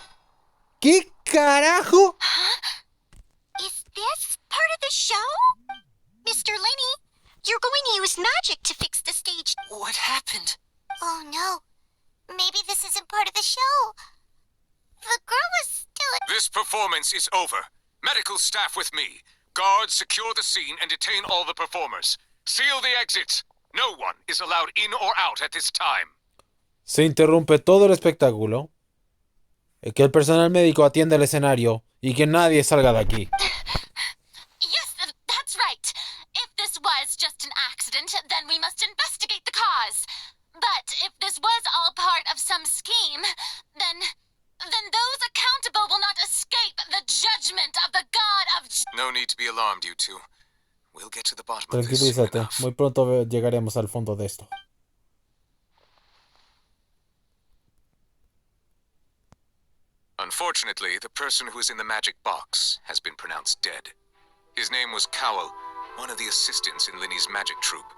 ¿Qué carajo? Is this part of the show? Mr. Linney, you're going to use magic to fix the stage. What happened? Oh no. Maybe this isn't part of the show. The girl was still. This performance is over. Medical staff with me. Guards, secure the scene and detain all the performers. Seal the exits. No one is allowed in or out at this time. Se interrumpe todo el espectáculo. Que el personal médico atienda el escenario y que nadie salga de aquí. Yes, that's right. If this was just an accident, then we must investigate the cause. But if this was all part of some scheme, then those accountable will not escape the judgment of the god of... No need to be alarmed, you two. We'll get to the bottom of this soon Tranquilízate, enough. muy pronto llegaremos al fondo de esto. Unfortunately, the person who is in the magic box has been pronounced dead. His name was Cowell, one of the assistants in Linny's magic troupe.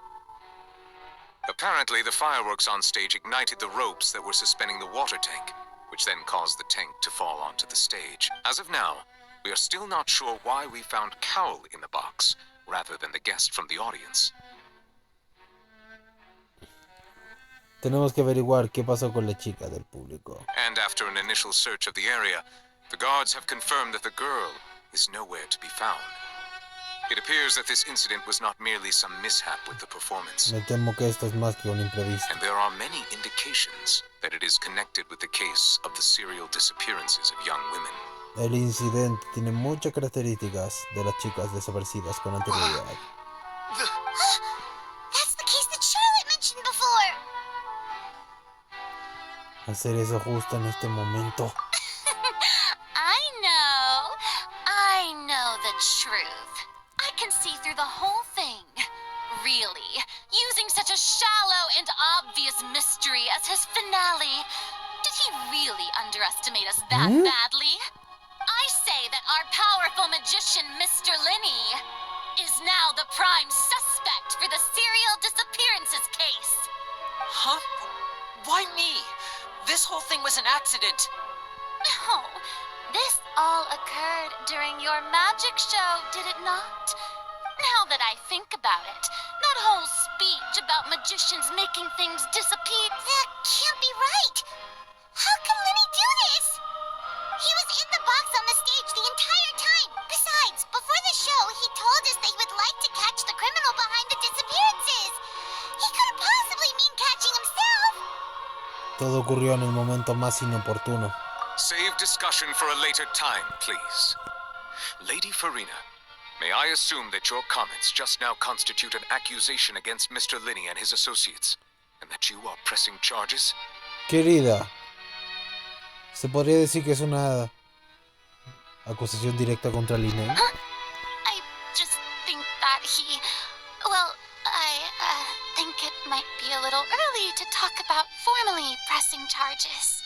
Apparently, the fireworks on stage ignited the ropes that were suspending the water tank, which then caused the tank to fall onto the stage. As of now, we are still not sure why we found Cowell in the box, rather than the guest from the audience. Tenemos que averiguar qué pasó con la chica del público. And after an initial search of the area, the guards have confirmed that the girl is nowhere to be found. It appears that this incident was not merely some mishap with the performance. Me temo que esto es más que un imprevisto. And there are many indications that it is connected with the case of the serial disappearances of young women. El incidente tiene muchas características de las chicas desaparecidas con anterioridad. That's the case that Charlotte mentioned before. Hacer eso justo en este momento. I know the truth. I can see through the whole thing. Really, using such a shallow and obvious mystery as his finale. Did he really underestimate us that badly? I say that our powerful magician, Mr. Linney, is now the prime suspect for the serial disappearances case. Huh? Why me? This whole thing was an accident. No, this all occurred during your magic show, did it not? Now that I think about it, that whole speech about magicians making things disappear... That can't be right. How can Linney do this? He was in the box on the stage the entire time. Besides, before the show, he told us they would like to catch the criminal behind the disappearances. He couldn't possibly mean catching himself. Todo ocurrió en el momento más inoportuno. Save discussion for a later time, please. Lady Farina, may I assume that your comments just now constitute an accusation against Mr. Linney and his associates, and that you are pressing charges? Querida, se podría decir que es una Acusación directa contra Linnea. I just think that he... Well, I think it might be a little early to talk about formally pressing charges.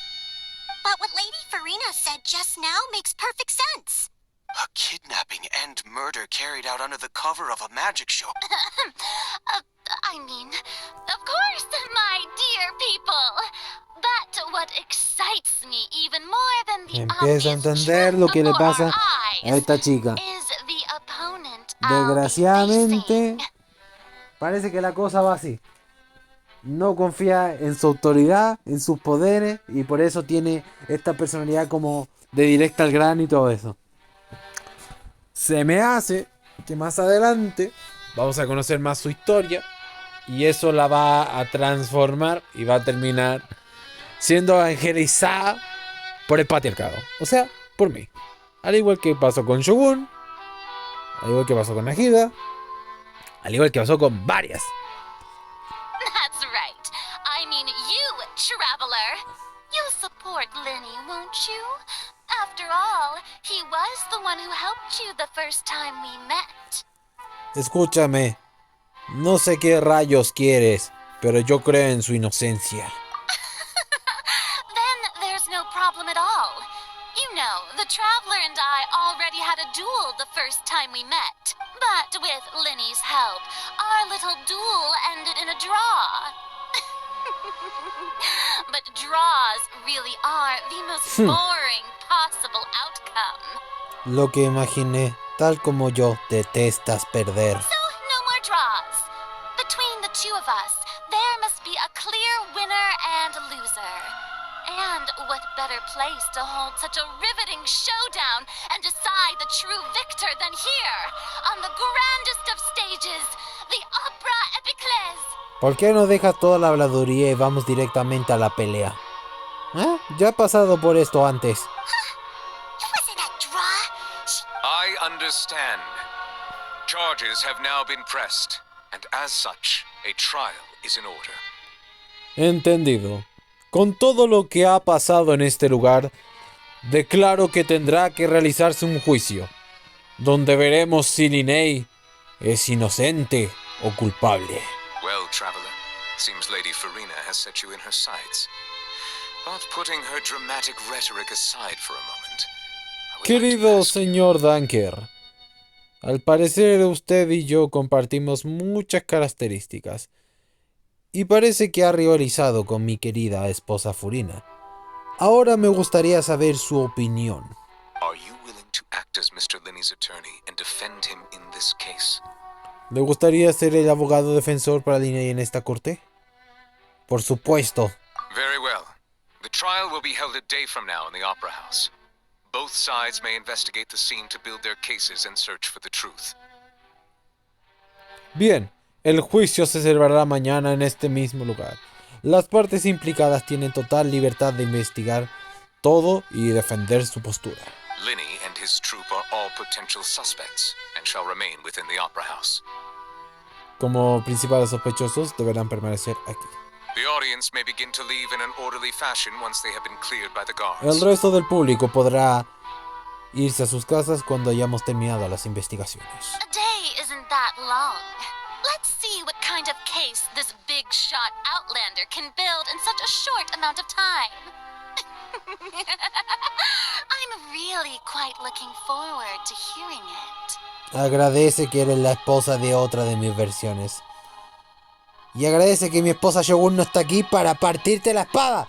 But what Lady Farina said just now makes perfect sense. A kidnapping and murder carried out under the cover of a magic show. I mean, of course, my dear people. But what excites me even more than the Empiezo a obvious entender truth lo que le before pasa our a eyes esta chica. is the opponent I'll be Desgraciadamente, facing. parece que la cosa va así. No confía en su autoridad, en sus poderes, y por eso tiene esta personalidad como de directa al grano y todo eso. Se me hace que más adelante vamos a conocer más su historia y eso la va a transformar y va a terminar siendo evangelizada por el patriarcado. O sea, por mí. Al igual que pasó con Shogun, al igual que pasó con Nahida, al igual que pasó con varias. That's right. I mean you, traveler. You'll support Lenny, won't you? After all, he was the one who helped you the first time we met. Escúchame, no sé qué rayos quieres, pero yo creo en su inocencia. Then there's no problem at all. You know, the traveler and I already had a duel the first time we met. But with Lenny's help, our little duel ended in a draw. But draws really are the most boring possible outcome. Lo que imaginé, tal como yo, detestas perder. So, no more draws. Between the two of us, there must be a clear winner and loser. And what better place to hold such a riveting showdown and decide the true victor than here, on the grandest of stages, the Opera Epiclese. ¿Por qué no dejas toda la habladuría y vamos directamente a la pelea? Ya he pasado por esto antes. Was it a draw? I understand. Charges have now been pressed, and as such, a trial is in order. Entendido. Con todo lo que ha pasado en este lugar, declaro que tendrá que realizarse un juicio, donde veremos si Linnea es inocente o culpable. Well, traveler, seems Lady Farina has set you in her sights. But putting her dramatic rhetoric aside for a moment, I would Querido like to ask you, señor Danker, al parecer usted y yo compartimos muchas características, y parece que ha rivalizado con mi querida esposa Furina. Ahora me gustaría saber su opinión. are you willing to act as Mr. Linney's attorney and defend him in this case? ¿Le gustaría ser el abogado defensor para Linnea en esta corte? Por supuesto. Very well. The trial will be held a day from now in the Opera House. Both sides may investigate the scene to build their cases and search for the truth. Bien, el juicio se celebrará mañana en este mismo lugar. Las partes implicadas tienen total libertad de investigar todo y defender su postura. Linney and his troop are all potential suspects and shall remain within the Opera House. Como principales sospechosos deberán permanecer aquí. The audience may begin to leave in an orderly fashion once they have been cleared by the guards. El resto del público podrá irse a sus casas cuando hayamos terminado las investigaciones. A day isn't that long. Let's see what kind of case this big shot outlander can build in such a short amount of time. I'm really quite looking forward to hearing it. Agradece que eres la esposa de otra de mis versiones. Y agradece que mi esposa Shogun no está aquí para partirte la espada.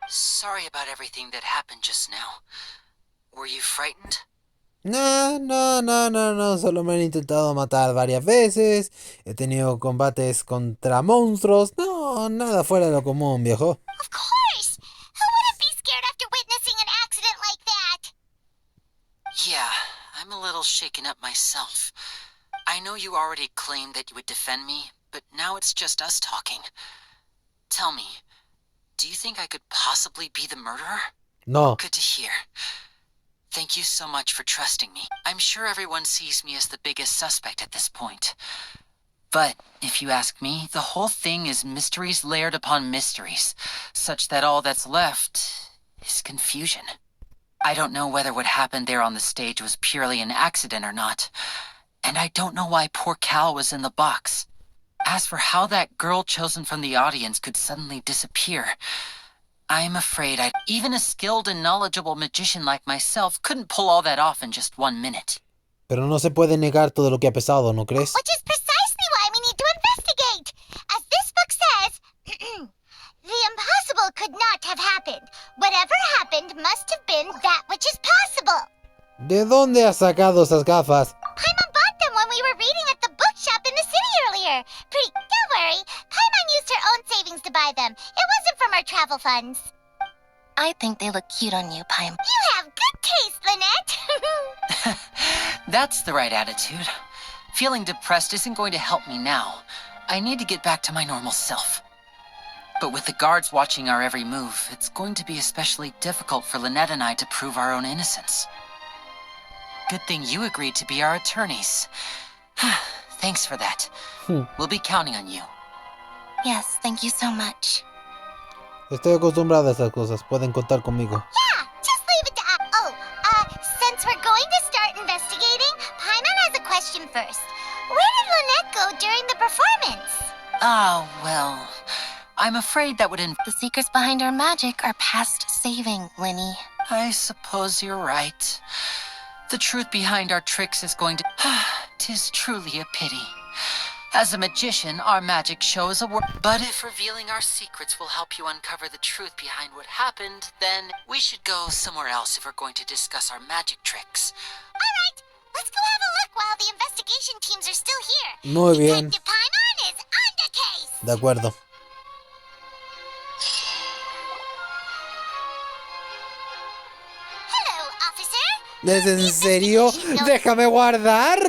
Sorry about everything that happened just now. Were you frightened? No, solo me han intentado matar varias veces. He tenido combates contra monstruos. No, nada fuera de lo común, viejo. Of course! Who wouldn't be scared after witnessing an accident like that? Yeah, I'm a little shaken up myself. I know you already claimed that you would defend me, but now it's just us talking. Tell me, do you think I could possibly be the murderer? No. Good to hear. Thank you so much for trusting me. I'm sure everyone sees me as the biggest suspect at this point. But, if you ask me, the whole thing is mysteries layered upon mysteries, such that all that's left is confusion. I don't know whether what happened there on the stage was purely an accident or not, and I don't know why poor Cal was in the box. As for how that girl chosen from the audience could suddenly disappear, I'm afraid even a skilled and knowledgeable magician like myself couldn't pull all that off in just 1 minute. Pero no se puede negar todo lo que ha pesado, ¿no crees? Which is precisely why we need to investigate. As this book says, the impossible could not have happened. Whatever happened must have been that which is possible. ¿De dónde has sacado esas gafas? Paimon bought them when we were reading at the bookshop in the city earlier. Don't worry. Paimon used her own savings to buy them. It wasn't from our travel funds. I think they look cute on you, Paimon. You have good taste, Lynette. That's the right attitude. Feeling depressed isn't going to help me now. I need to get back to my normal self. But with the guards watching our every move, it's going to be especially difficult for Lynette and I to prove our own innocence. Good thing you agreed to be our attorneys. Thanks for that. We'll be counting on you. Yes, thank you so much. Estoy acostumbrada a esas cosas. Pueden contar conmigo. Yeah, just leave it to since we're going to start investigating, Paimon has a question first. Where did Lynette go during the performance? Ah, well, I'm afraid that would The secrets behind our magic are past saving, Linny. I suppose you're right. The truth behind our tricks is going to... 'Tis truly a pity. As a magician, our magic shows a work. But if revealing our secrets will help you uncover the truth behind what happened, then we should go somewhere else if we're going to discuss our magic tricks. All right, let's go have a look while the investigation teams are still here. Muy bien. Detective Paimon is on the case. De acuerdo. Hello, officer. ¿Es en serio? ¡Déjame guardar!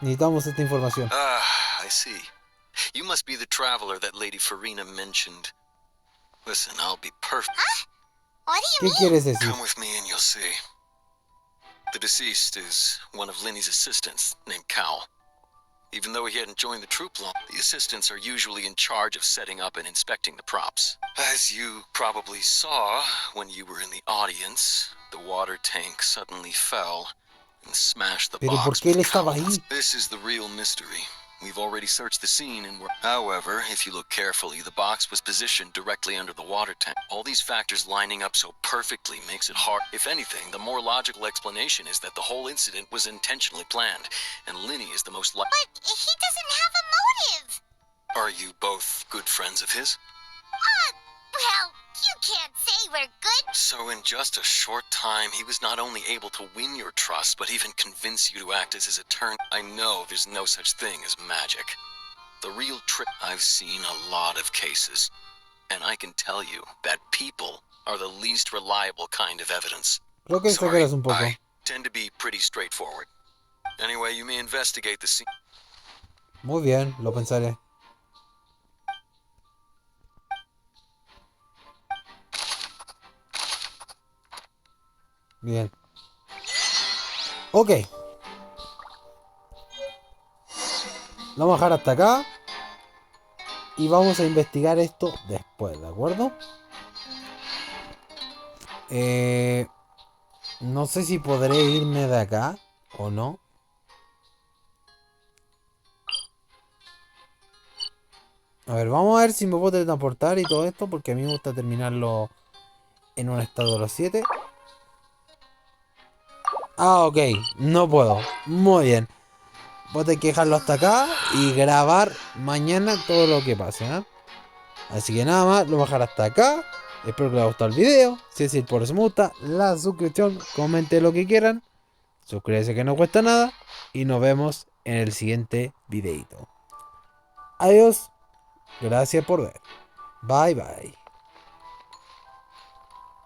Necesitamos esta información. I see. You must be the traveler that Lady Farina mentioned. Listen, I'll be perfect. Huh? What do ¿Qué you mean? quieres decir? Come with me and you'll see. The deceased is one of Linny's assistants, named Cal. Even though he hadn't joined the troupe long, the assistants are usually in charge of setting up and inspecting the props. As you probably saw when you were in the audience, the water tank suddenly fell and smashed the Pero ¿por box qué él with estaba Cal. ahí? This is the real mystery. We've already searched the scene and we're... However, if you look carefully, the box was positioned directly under the water tank. All these factors lining up so perfectly makes it hard. If anything, the more logical explanation is that the whole incident was intentionally planned, and Linny is the most likely... But he doesn't have a motive. Are you both good friends of his? Well, you can't say we're good. So in just a short time, he was not only able to win your trust, but even convince you to act as his attorney. I know there's no such thing as magic. The real trick... I've seen a lot of cases, and I can tell you that people are the least reliable kind of evidence. Creo que Sorry, exageras un poco. I tend to be pretty straightforward. Anyway, you may investigate the scene. Muy bien, lo pensaré. Bien. Ok. Lo vamos a dejar hasta acá. Y vamos a investigar esto después, ¿de acuerdo? No sé si podré irme de acá o no. A ver, vamos a ver si me puedo teletransportar y todo esto, porque a mí me gusta terminarlo en un estado de los 7. Ah, ok, no puedo. Muy bien. Voy a tener que dejarlo hasta acá y grabar mañana todo lo que pase, ¿eh? Así que nada más, lo voy a dejar hasta acá. Espero que les haya gustado el video. Si es así, por eso me gusta, la suscripción, comenten lo que quieran. Suscríbanse que no cuesta nada. Y nos vemos en el siguiente videito. Adiós. Gracias por ver. Bye bye.